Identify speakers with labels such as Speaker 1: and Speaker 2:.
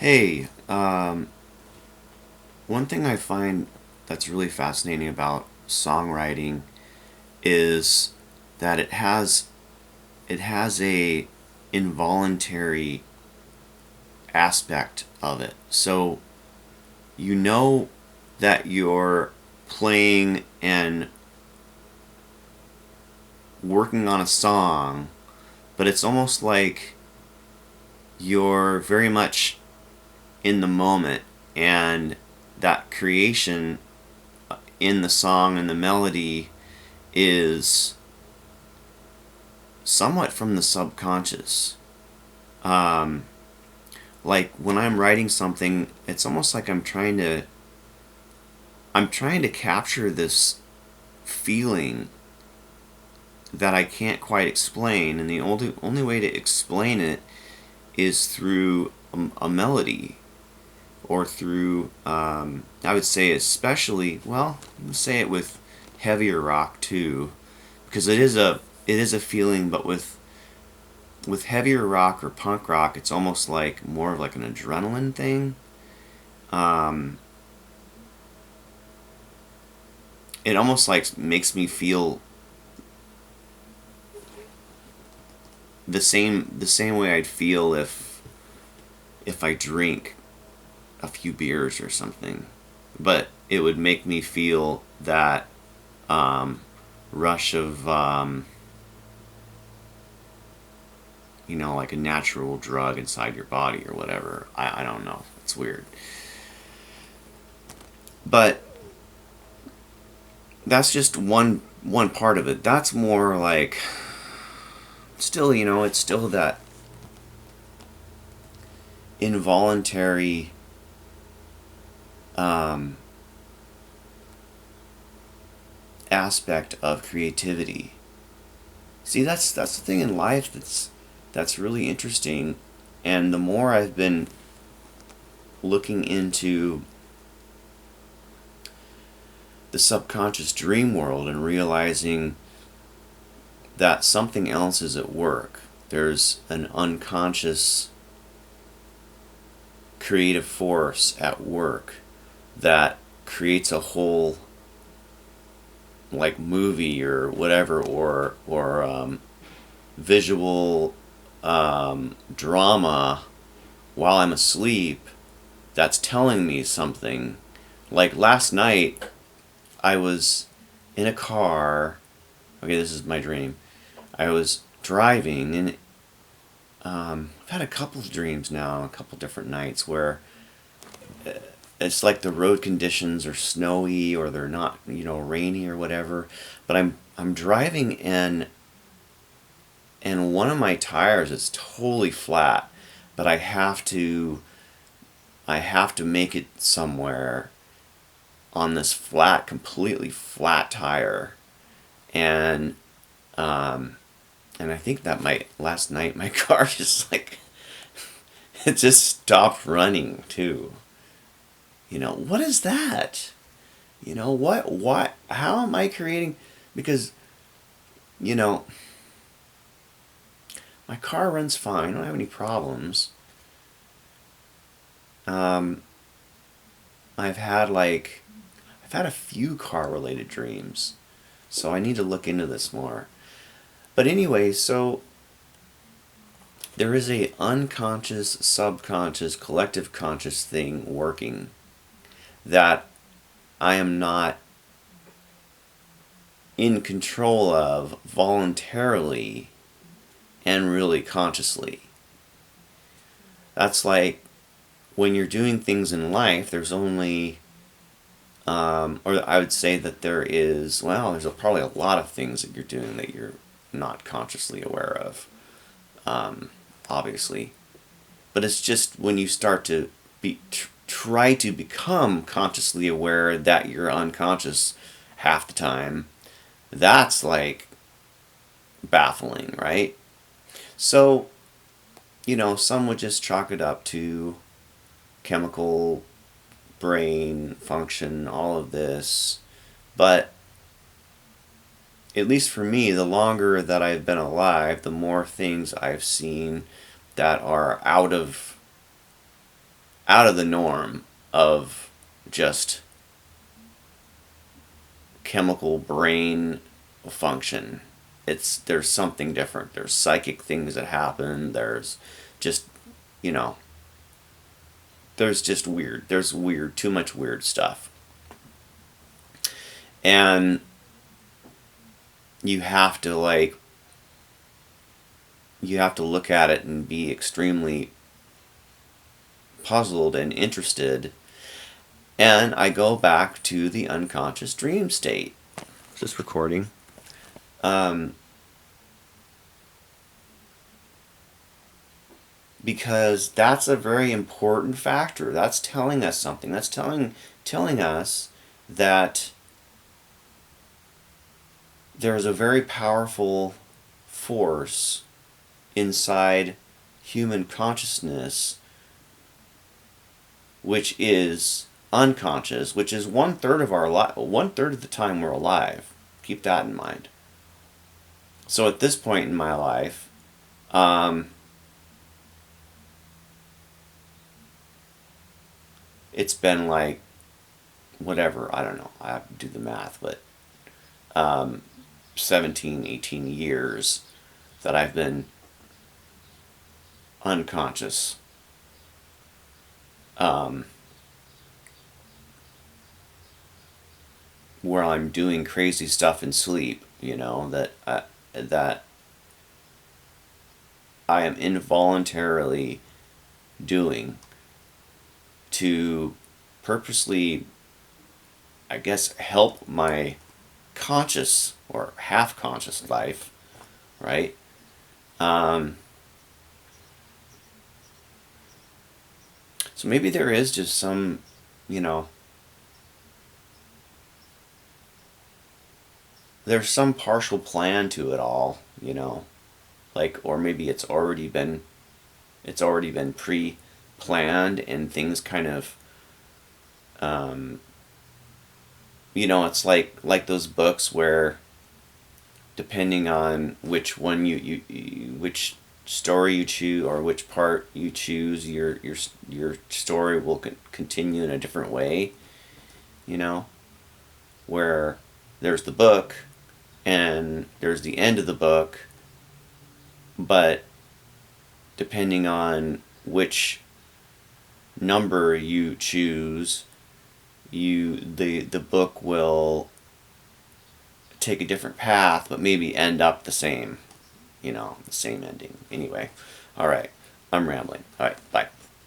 Speaker 1: Hey, one thing I find that's really fascinating about songwriting is that it has a involuntary aspect of it. So you know that you're playing and working on a song, but it's almost like you're very much in the moment, and that creation in the song and the melody is somewhat from the subconscious. Um, like when I'm writing something, it's almost like I'm trying to capture this feeling that I can't quite explain, and the only way to explain it is through a melody or through I would say especially well, let's say it with heavier rock too, because it is a feeling, but with heavier rock or punk rock, it's almost like more of like an adrenaline thing. Um, it almost like makes me feel the same way I'd feel if I drink a few beers or something, but it would make me feel that um, rush of like a natural drug inside your body or whatever. I don't know. It's weird, but that's just one part of it. That's more like still, it's still that involuntary um, aspect of creativity. See, that's the thing in life that's really interesting, and the more I've been looking into the subconscious dream world and realizing that something else is at work. There's an unconscious creative force at work that creates a whole like movie or whatever, or visual drama while I'm asleep that's telling me something. Like last night, I was in a car. Okay, this is my dream. I was driving, and I've had a couple of dreams now, a couple different nights where it's like the road conditions are snowy or they're not, rainy or whatever. But I'm driving, and one of my tires is totally flat, but I have to make it somewhere on this flat, completely flat tire, and um, and I think that my last night my car just like it just stopped running too. What is that? What how am I creating? Because you know my car runs fine. I don't have any problems. Um, I've had like I've had a few car related dreams, so I need to look into this more. But anyway, so there is a unconscious, subconscious, collective conscious thing working that I am not in control of voluntarily and really consciously. That's like when you're doing things in life, there's only, or I would say that there's probably a lot of things that you're doing that you're not consciously aware of, obviously. But it's just when you start to try to become consciously aware that you're unconscious half the time, that's like baffling, right? So, some would just chalk it up to chemical brain function, all of this. But at least for me, the longer that I've been alive, the more things I've seen that are out of out of the norm of just chemical brain function. There's something different. There's psychic things that happen. There's just, you know, there's just weird. There's weird, too much weird stuff. And you have to you have to look at it and be extremely puzzled and interested. And I go back to the unconscious dream state. Is this recording? Because that's a very important factor. That's telling us something. That's telling us that there's a very powerful force inside human consciousness, which is unconscious, which is 1/3 of our life, 1/3 of the time we're alive. Keep that in mind. So at this point in my life, it's been like, whatever, I don't know, I have to do the math, but 17, 18 years that I've been unconscious. Where I'm doing crazy stuff in sleep, that I am involuntarily doing to purposely, I guess, help my conscious or half conscious life, right? So maybe there is just some, there's some partial plan to it all, like, or maybe it's already been pre-planned and things kind of, it's like those books where, depending on which one which story you choose or which part you choose, your story will continue in a different way, where there's the book and there's the end of the book, but depending on which number you choose, the book will take a different path, but maybe end up the same, the same ending. Anyway, all right, I'm rambling. All right, bye.